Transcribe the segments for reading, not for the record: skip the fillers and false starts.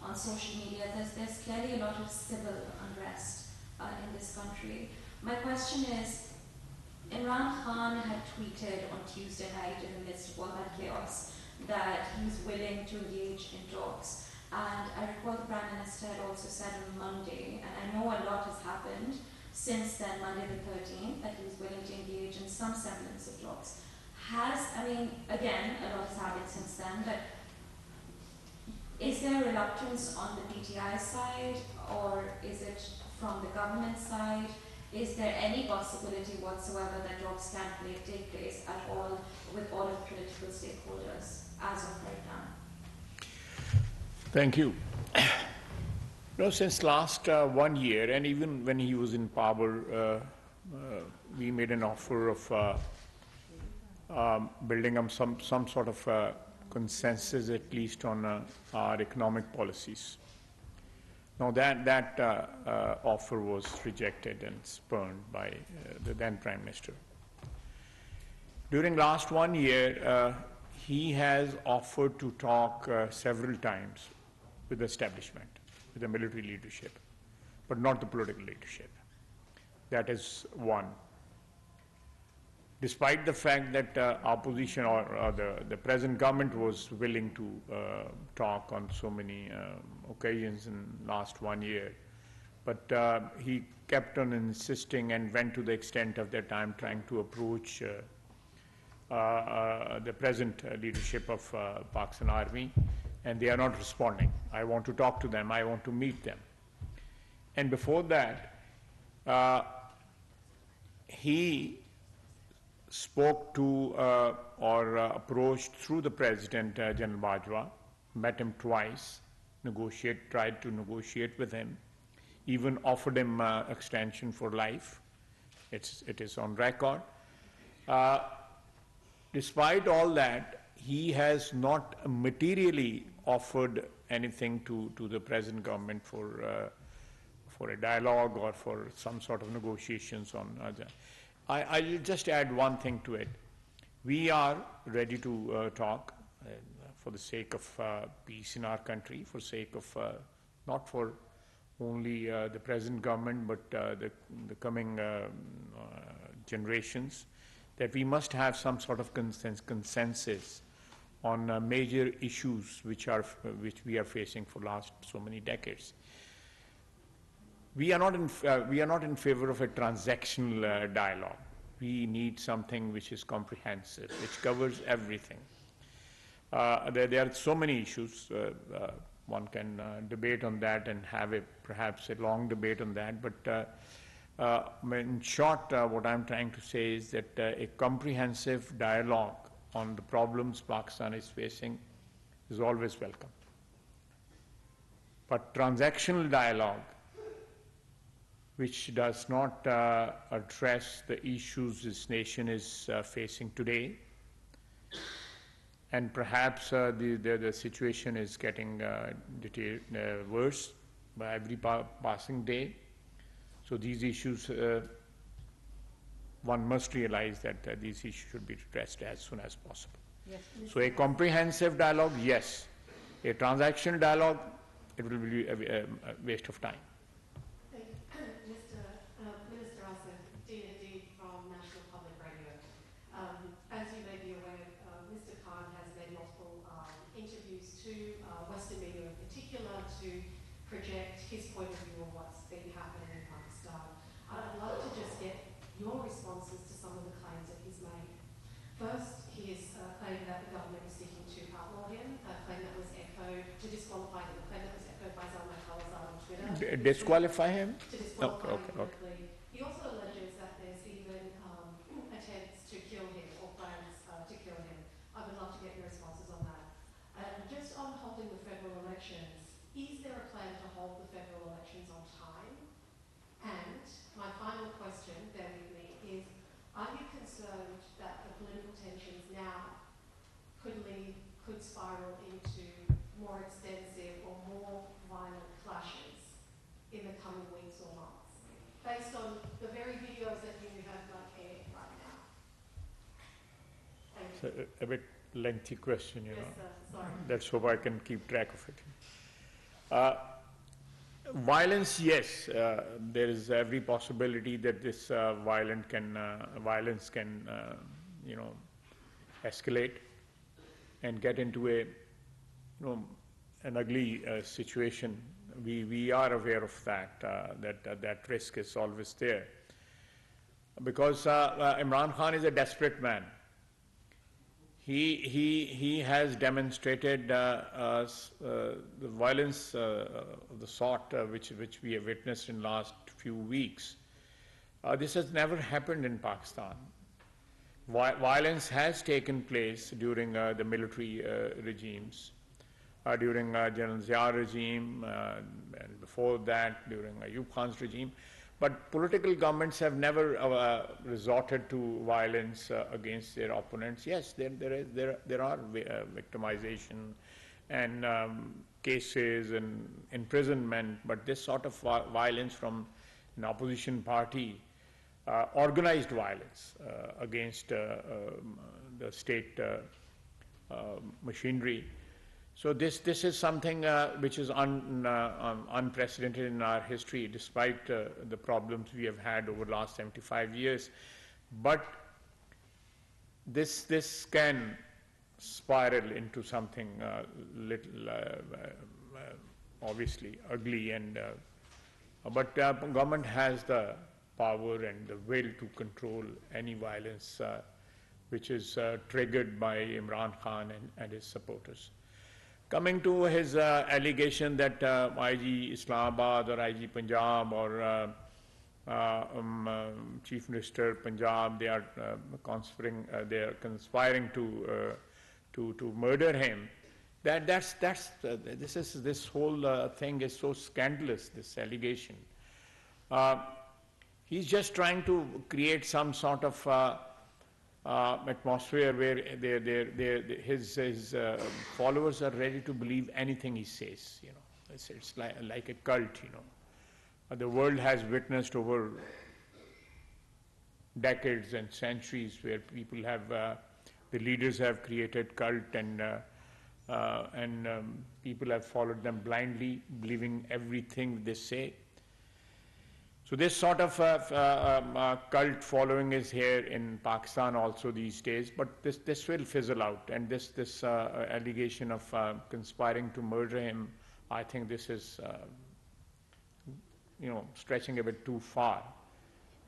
on social media. There's clearly a lot of civil unrest in this country. My question is, Imran Khan had tweeted on Tuesday night in the midst of all that chaos that he's willing to engage in talks. And I recall the Prime Minister had also said on Monday, and I know a lot has happened since then, Monday the 13th, that he was willing to engage in some semblance of talks. Again, a lot has happened since then, but is there reluctance on the PTI side, or is it from the government side? Is there any possibility whatsoever that talks can take place at all with all of the political stakeholders as of right now? Thank you. Since last 1 year, and even when he was in power, we made an offer of building up some sort of consensus, at least on our economic policies. Now that offer was rejected and spurned by the then Prime Minister. During last 1 year, he has offered to talk several times with the establishment, with the military leadership, but not the political leadership. That is one. Despite the fact that opposition or the present government was willing to talk on so many occasions in last 1 year, but he kept on insisting and went to the extent of their time trying to approach the present leadership of Pakistan Army, and they are not responding. I want to talk to them, I want to meet them. And before that, he spoke to or approached through the President, General Bajwa, met him twice, tried to negotiate with him, even offered him extension for life. It is on record. Despite all that, he has not materially offered anything to the present government for a dialogue or for some sort of negotiations on that. I'll just add one thing to it. We are ready to talk for the sake of peace in our country, for sake of not for only the present government, but the coming generations, that we must have some sort of consensus on major issues which we are facing for last so many decades. We are not in favor of a transactional dialogue. We need something which is comprehensive, which covers everything. There are so many issues. One can debate on that and have perhaps a long debate on that. But in short, what I'm trying to say is that a comprehensive dialogue on the problems Pakistan is facing is always welcome. But transactional dialogue, which does not address the issues this nation is facing today, and perhaps the situation is getting worse by every passing day. So these issues, one must realize that these issues should be addressed as soon as possible. Yes, so a comprehensive dialogue, yes. A transactional dialogue, it will be a waste of time. Minister Asif, D&D from National Public Radio. As you may be aware, Mr. Khan has made multiple interviews to Western media in particular to project his point of view on what's been happening in Pakistan. I'd love to just get your responses to some of the claims that he's made. First, he has claimed that the government is seeking to outlaw him, a claim that was echoed, to disqualify him, a claim that was echoed by Zalman Khalilzad on Twitter. Disqualify him? To disqualify him okay. directly. He also alleges that there's even attempts to kill him or plans to kill him. I would love to get your responses on that. Just on holding the federal elections, is there a plan to hold the federal elections on time? And my final question, bear with me, is are you concerned that the political tensions now could spiral into more extensive or more violent clashes in the coming weeks or months, based on the very videos that you have aired right now? Thank you. A bit lengthy question, Yes, know. sir. Sorry. Let's hope I can keep track of it. Uh, Violence, yes, there is every possibility that this violence can, escalate and get into an ugly situation. We are aware of that, that risk is always there. Because Imran Khan is a desperate man. He has demonstrated the violence of the sort which we have witnessed in the last few weeks. This has never happened in Pakistan. Violence has taken place during the military regimes, during General Zia regime, and before that during Ayub Khan's regime. But political governments have never resorted to violence against their opponents. Yes, there are victimization and cases and imprisonment, but this sort of violence from an opposition party, organized violence against the state machinery. So this is something which is unprecedented in our history, despite the problems we have had over the last 75 years. But this can spiral into something little, obviously ugly, and but government has the power and the will to control any violence which is triggered by Imran Khan and his supporters. Coming to his allegation that IG Islamabad or IG Punjab or Chief Minister Punjab, they are conspiring to murder him. This whole thing is so scandalous. This allegation. He's just trying to create some sort of atmosphere where his followers are ready to believe anything he says. It's like a cult. The world has witnessed over decades and centuries where people have, the leaders have created cult, and people have followed them blindly, believing everything they say. So this sort of cult following is here in Pakistan also these days, but this will fizzle out, and this allegation of conspiring to murder him, I think this is stretching a bit too far.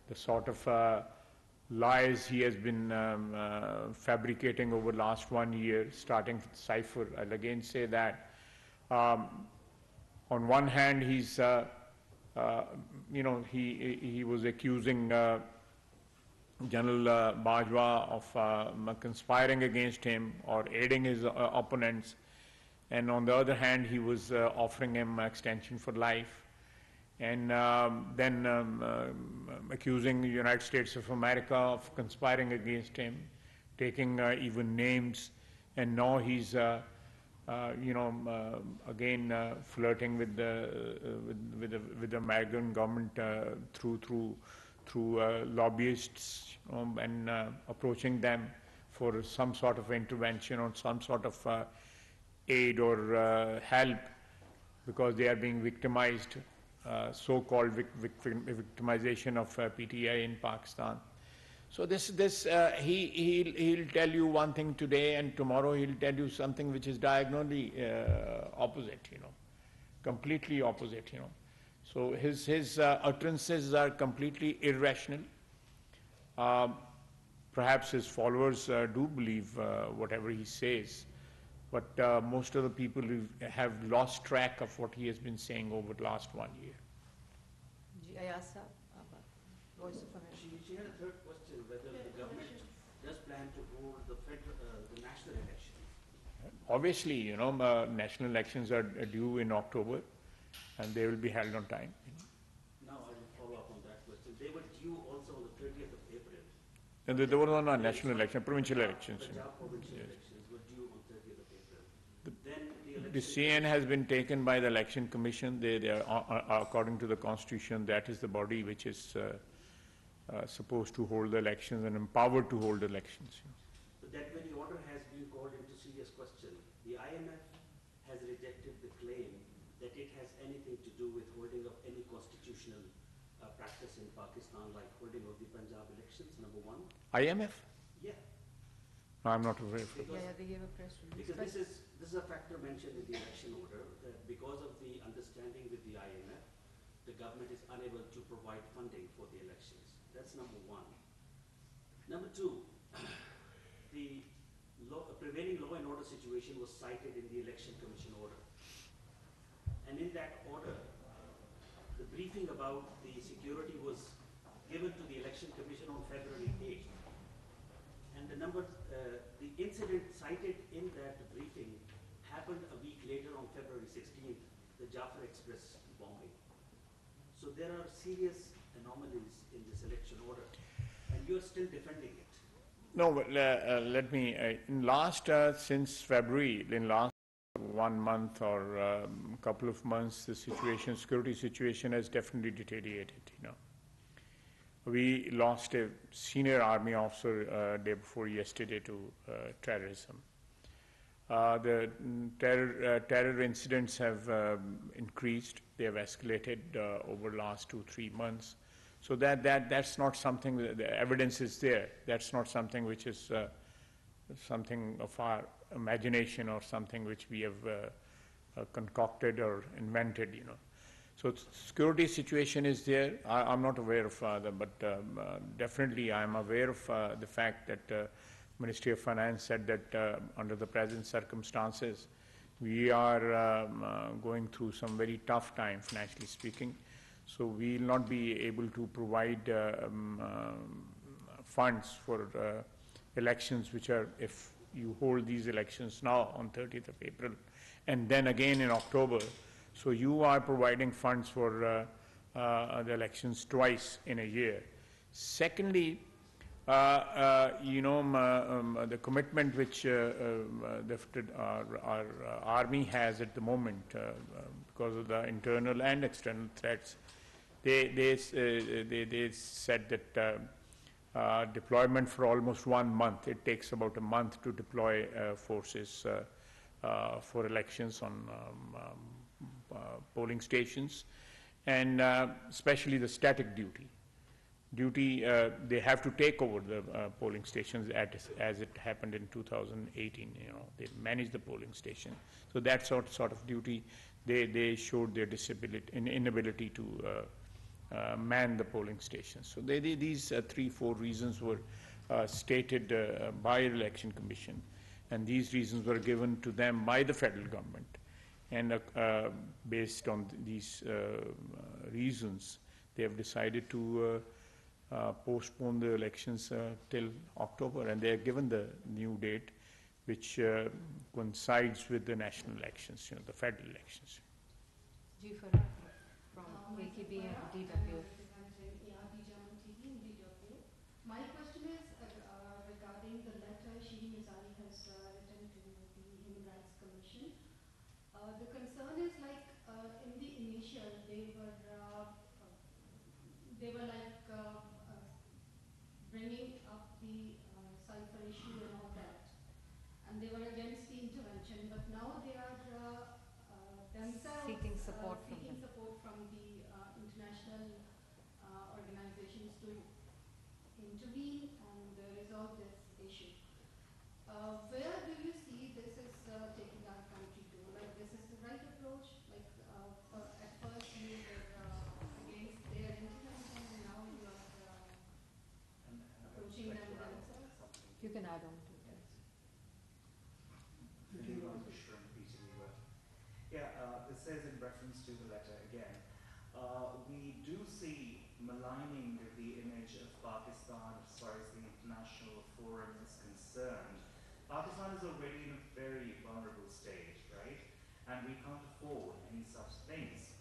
The sort of lies he has been fabricating over the last 1 year, starting with Cypher. I'll again say that. On one hand, he's he was accusing General Bajwa of conspiring against him or aiding his opponents, and on the other hand, he was offering him extension for life, and then accusing the United States of America of conspiring against him, taking even names, and now he's again flirting with the American government through lobbyists, and approaching them for some sort of intervention or some sort of aid or help, because they are being victimized, so-called victimization of PTI in Pakistan. So he'll tell you one thing today, and tomorrow he'll tell you something which is diagonally opposite, completely opposite, So his utterances are completely irrational. Perhaps his followers do believe whatever he says, but most of the people have lost track of what he has been saying over the last 1 year. Voice of America. She had a third question, whether the government does plan to hold the national elections. Obviously, national elections are due in October, and they will be held on time. Now I will follow up on that question. They were due also on the 30th of April. And there were not national elections, provincial elections. Provincial elections were due on 30th of April. The CN has been taken by the Election Commission. They are, according to the Constitution, that is the body which is supposed to hold the elections and empowered to hold elections. So that very order has been called into serious question. The IMF has rejected the claim that it number one. IMF? Yeah, No, I'm not aware of it. because, They gave a press release. because this is a factor mentioned in the election order, that because of the understanding with the IMF, the government is unable to provide funding for the elections. That's number one. Number two, the prevailing law and order situation was cited in the Election Commission order. And in that order, the briefing about the security was given to the Election Commission on February 8th. And the incident cited in that briefing happened a week later on February 16th, the Jafar Express bombing. So there are serious anomalies in this election order, and you're still defending it. No, but let me, since February, in last 1 month or couple of months, the security situation has definitely deteriorated, you know. We lost a senior army officer day before yesterday to terrorism. The terror incidents have increased. They have escalated over the last 2-3 months. So that's not something, the evidence is there. That's not something which is something of our imagination or something which we have concocted or invented, you know. So security situation is there. I'm not aware of that, but definitely I'm aware of the fact that Ministry of Finance said that under the present circumstances, we are going through some very tough time, financially speaking. So we will not be able to provide funds for elections, which are, if you hold these elections now on 30th of April, and then again in October. So you are providing funds for the elections twice in a year. Secondly, the commitment which our army has at the moment because of the internal and external threats, they said that deployment for almost 1 month. It takes about a month to deploy forces for elections on polling stations, and especially the static duty. They have to take over the polling stations as it happened in 2018. You know, they manage the polling station. So that sort of duty, they showed their inability to man the polling stations. So these 3-4 reasons were stated by the Election Commission, and these reasons were given to them by the federal government. And based on these reasons, they have decided to postpone the elections till October, and they are given the new date, which coincides with the national elections, you know, the federal elections. From AKB and DW. My question is regarding the letter Shahid has written to the Human Rights Commission. The concern is like in the initial they were like bringing up the sulfur issue and all that, and they were against the intervention. But now they are themselves Seeking support from the international organizations to intervene and resolve this issue. Where do you see this is taking our country to? Like, this is the right approach? Like, at first you were against their intervention, and now you are approaching them themselves? You can add on to that. This says in reference to the letter again, we do see maligning the image of Pakistan as far as the international forum is concerned. Pakistan is already in a very vulnerable state, right? And we can't afford any such things.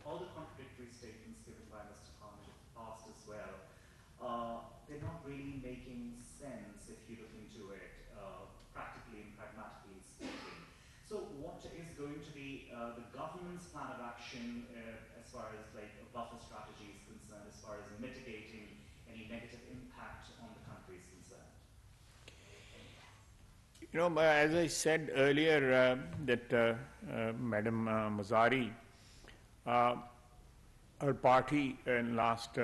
All the contradictory statements given by Mr. Khan in the past as well, they're not really making sense if you look into it, practically and pragmatically speaking. So what is going to be the government's plan of action as far as like a buffer strategy is concerned, as far as mitigating any negative impact on the country is concerned? You know, as I said earlier, that Madam Mazari, her party in last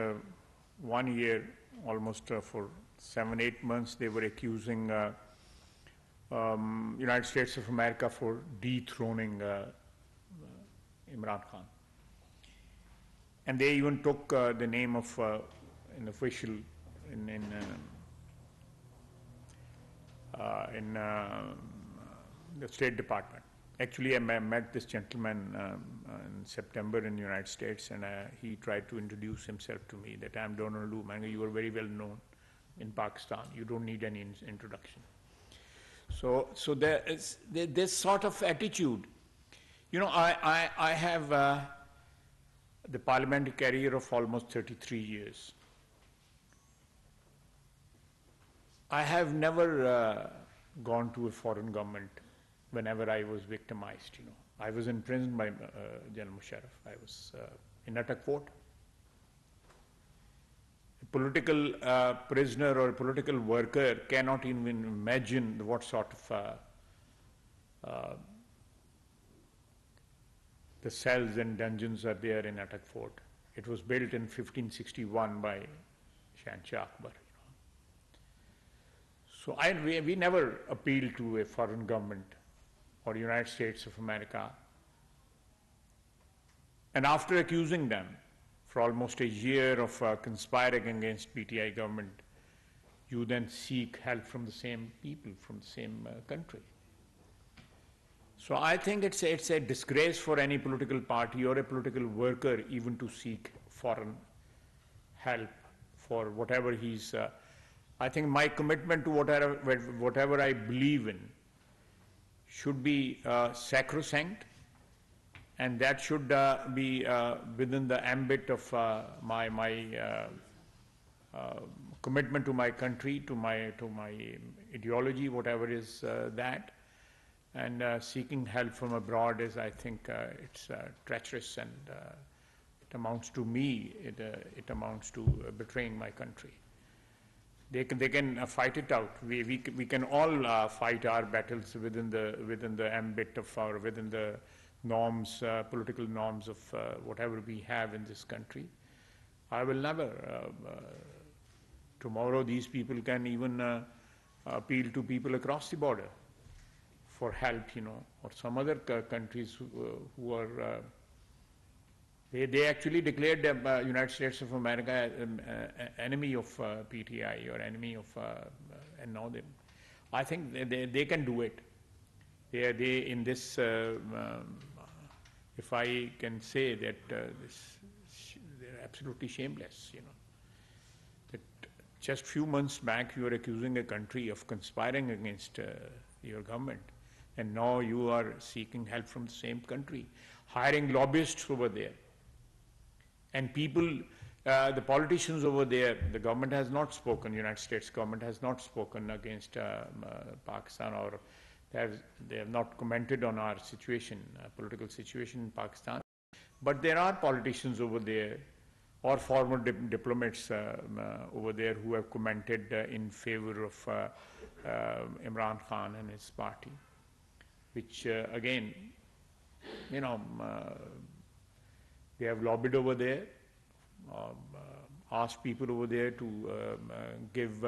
1 year almost for 7-8 months, they were accusing United States of America for dethroning Imran Khan. And they even took the name of an official in the State Department. Actually, I met this gentleman in September in the United States, and he tried to introduce himself to me that I'm Donald Lu. Man, you are very well known in Pakistan. You don't need any introduction. So there is this sort of attitude. You know, I have the parliamentary career of almost 33 years. I have never gone to a foreign government whenever I was victimized, you know. I was imprisoned by General Musharraf. I was in Atak Fort. A political prisoner or a political worker cannot even imagine what sort of the cells and dungeons are there in Atak Fort. It was built in 1561 by Shah Akbar. So we never appealed to a foreign government or United States of America. And after accusing them for almost a year of conspiring against PTI government, you then seek help from the same people, from the same country. So I think it's a disgrace for any political party or a political worker even to seek foreign help for whatever he's... I think my commitment to whatever I believe in should be sacrosanct, and that should be within the ambit of my commitment to my country, to my ideology, whatever is that. And seeking help from abroad is, I think, it's treacherous, and it amounts to me. It amounts to betraying my country. They can fight it out. We can all fight our battles within the ambit of within the norms, political norms of whatever we have in this country. I will never. Tomorrow, these people can even appeal to people across the border for help, you know, or some other countries who are. They actually declared the United States of America enemy of PTI or enemy of, and now they, I think they can do it. They in this, if I can say that they're absolutely shameless, you know. That just few months back you were accusing a country of conspiring against your government, and now you are seeking help from the same country, hiring lobbyists over there. And people, the politicians over there, the government has not spoken, United States government has not spoken against Pakistan, or they have not commented on our situation, political situation in Pakistan. But there are politicians over there, or former diplomats over there who have commented in favor of Imran Khan and his party, which again, you know, they have lobbied over there, asked people over there to give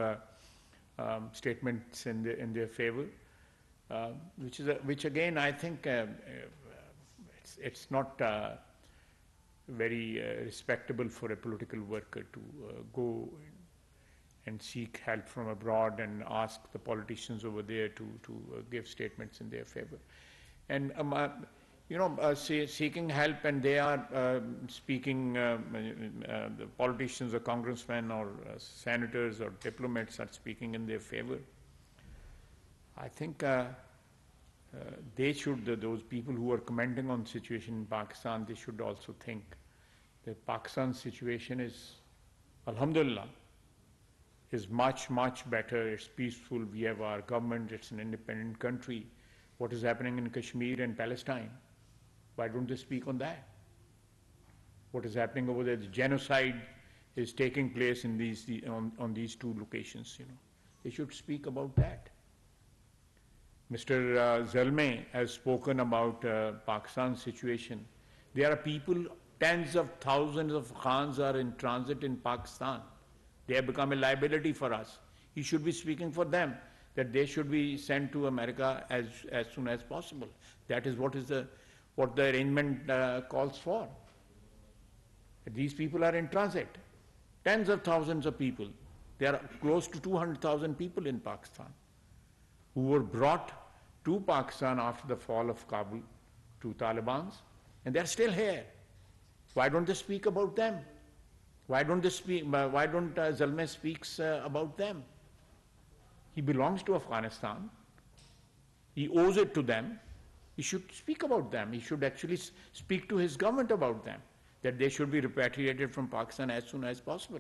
statements in their favor, which again I think it's not very respectable for a political worker to go and seek help from abroad and ask the politicians over there to give statements in their favor. And you know, seeking help, and they are speaking, the politicians or congressmen or senators or diplomats are speaking in their favor. I think they should, those people who are commenting on the situation in Pakistan, they should also think that Pakistan's situation is, alhamdulillah, is much, much better. It's peaceful. We have our government. It's an independent country. What is happening in Kashmir and Palestine? Why don't they speak on that? What is happening over there? The genocide is taking place in on these two locations. You know, they should speak about that. Mr. Zalmay has spoken about Pakistan's situation. There are people, tens of thousands of Khans are in transit in Pakistan. They have become a liability for us. He should be speaking for them, that they should be sent to America as soon as possible. That is what the arrangement calls for. These people are in transit. Tens of thousands of people. There are close to 200,000 people in Pakistan who were brought to Pakistan after the fall of Kabul to Taliban's, and they're still here. Why don't they speak about them? Why don't Zalmay speaks about them? He belongs to Afghanistan. He owes it to them. He should speak about them. He should actually speak to his government about them, that they should be repatriated from Pakistan as soon as possible.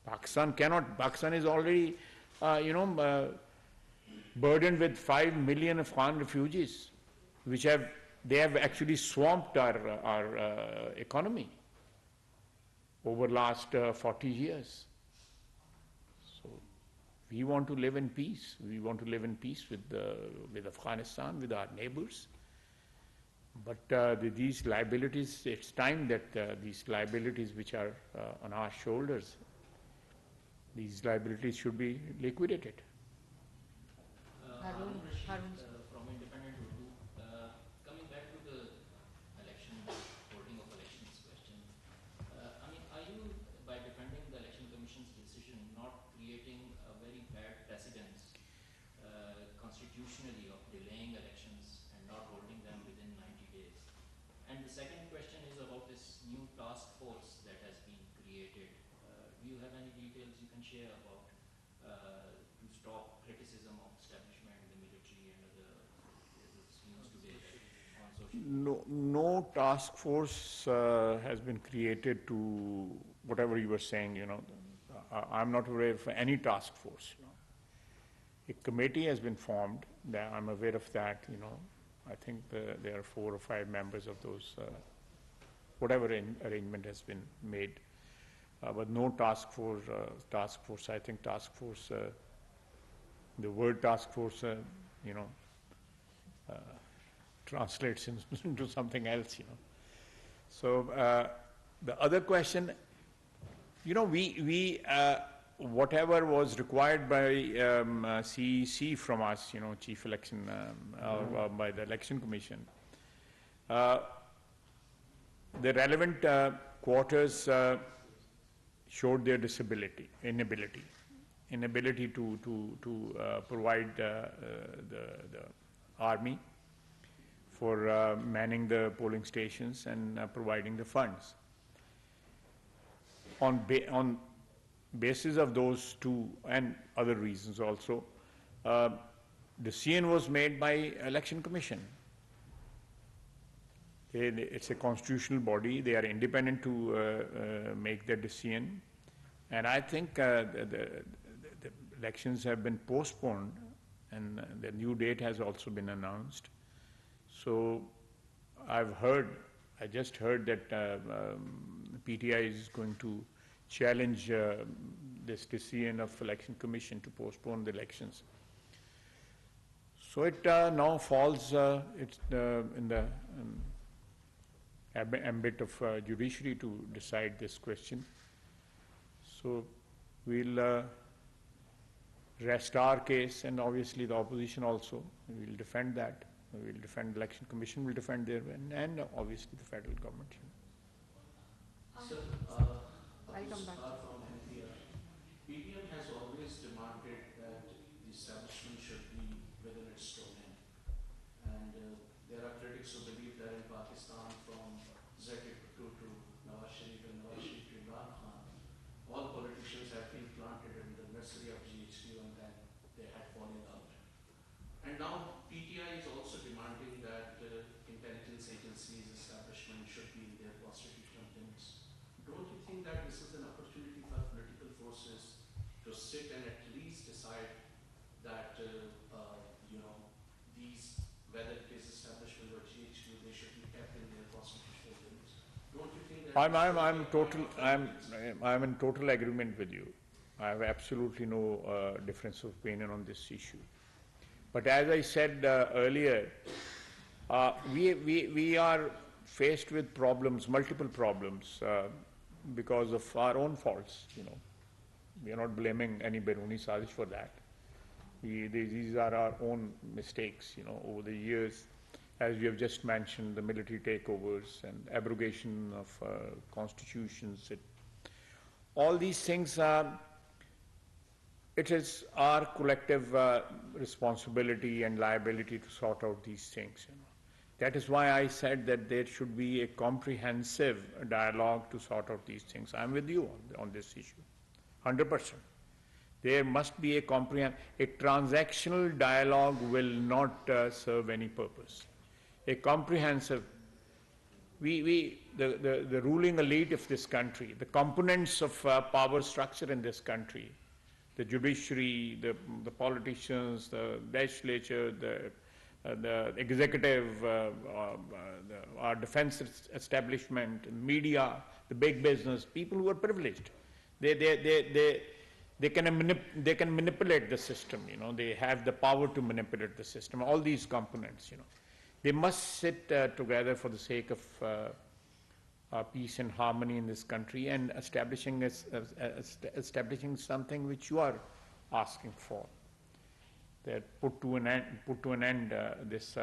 Pakistan is already, burdened with 5 million Afghan refugees, they have actually swamped our economy over last 40 years. So we want to live in peace. We want to live in peace with Afghanistan, with our neighbors. But these liabilities, it's time that these liabilities which are on our shoulders, these liabilities should be liquidated. Harun, from Independent Urdu. Coming back to the election, holding of elections question. Are you, by defending the Election Commission's decision, not creating a very bad precedence constitutionally of delaying elections and not holding them within 90 days? And the second question is about this new task force that has been created. Do you have any details you can share about to stop criticism of establishment, the military, and other news today on social media? No task force has been created to whatever you were saying. I'm not aware of any task force. A committee has been formed. I'm aware of that. I think there are 4 or 5 members of those. Whatever arrangement has been made. But no task force. I think task force. The word task force, translates into something else. So the other question, we whatever was required by CEC from us, Chief Election, or by the Election Commission, the relevant quarters showed their inability to provide the army for manning the polling stations and providing the funds. On basis of those two and other reasons also, decision was made by Election Commission. It's a constitutional body. They are independent to make their decision. And I think the elections have been postponed, and the new date has also been announced. So I just heard that PTI is going to challenge this decision of Election Commission to postpone the elections. So it now falls in the ambit of judiciary to decide this question. So we'll rest our case, and obviously the opposition also will defend that. We'll defend the Election Commission, will defend their, and obviously the federal government. Sir, I'll come back. from NPR. PTM has always demanded that the establishment should be within its domain. And there are critics who believe that in Pakistan, from Zaki to Nawaz Sharif and Nawaz Sharif to Imran Khan, all politicians have been planted in the nursery of GHQ and then they had fallen out. And now PTI is also demanding that intelligence agencies establishment should be in their constitutional limits. Don't you think that this is an opportunity for political forces to sit and at least decide that these, whether it is establishment or GHQ, they should be kept in their constitutional limits? Don't you think that I'm in total agreement with you. I have absolutely no difference of opinion on this issue. But as I said earlier, we are faced with problems, multiple problems, because of our own faults. We are not blaming any Biruni Sazish for that. These are our own mistakes, over the years. As we have just mentioned, the military takeovers and abrogation of constitutions. All these things it is our collective responsibility and liability to sort out these things. That is why I said that there should be a comprehensive dialogue to sort out these things. I'm with you on this issue, 100%. There must be a transactional dialogue will not serve any purpose. A comprehensive, the ruling elite of this country, the components of power structure in this country, the judiciary, the politicians, the legislature, the executive, our defense establishment, media, the big business, people who are privileged. They can manipulate the system, they have the power to manipulate the system, all these components, They must sit together for the sake of peace and harmony in this country and establishing something which you are asking for. That put to an end this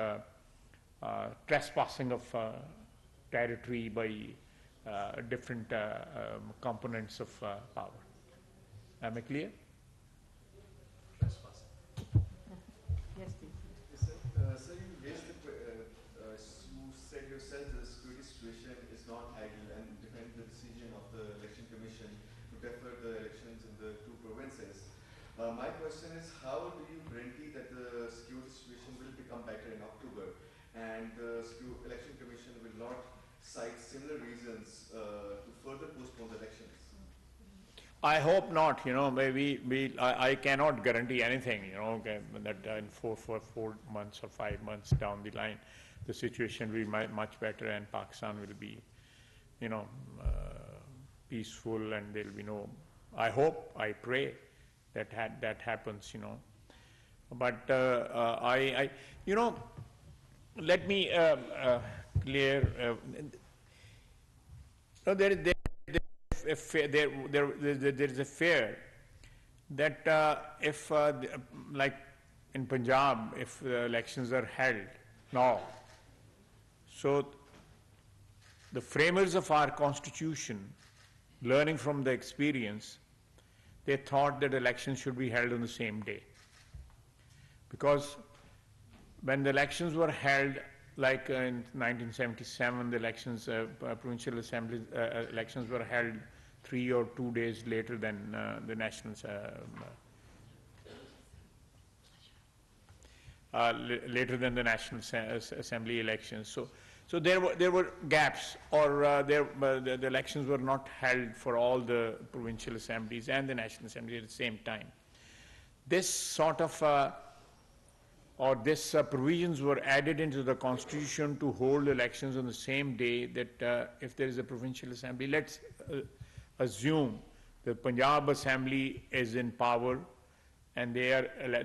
trespassing of territory by different components of power. Am I clear? Yes, please. So you raised you said yourself the security situation is not ideal and defend the decision of the election commission to defer the elections in the two provinces. My question is, how do you guarantee that the security situation will become better in October and the election commission will not cite similar reasons to further postpone the elections? I hope not. Maybe I cannot guarantee anything. That in 4 months or 5 months down the line, the situation will be much better and Pakistan will be, peaceful and there will be no. I hope, I pray that happens. But let me clear. There is a fear that if, like in Punjab, if the elections are held now, so the framers of our constitution, learning from the experience, they thought that elections should be held on the same day. Because when the elections were held, like in 1977, the elections, provincial assembly elections were held 3 or 2 days later than the national assembly elections. So there were gaps, or the elections were not held for all the provincial assemblies and the national assembly at the same time. This sort of this provisions were added into the constitution to hold elections on the same day that if there is a provincial assembly, let's assume the Punjab assembly is in power and they are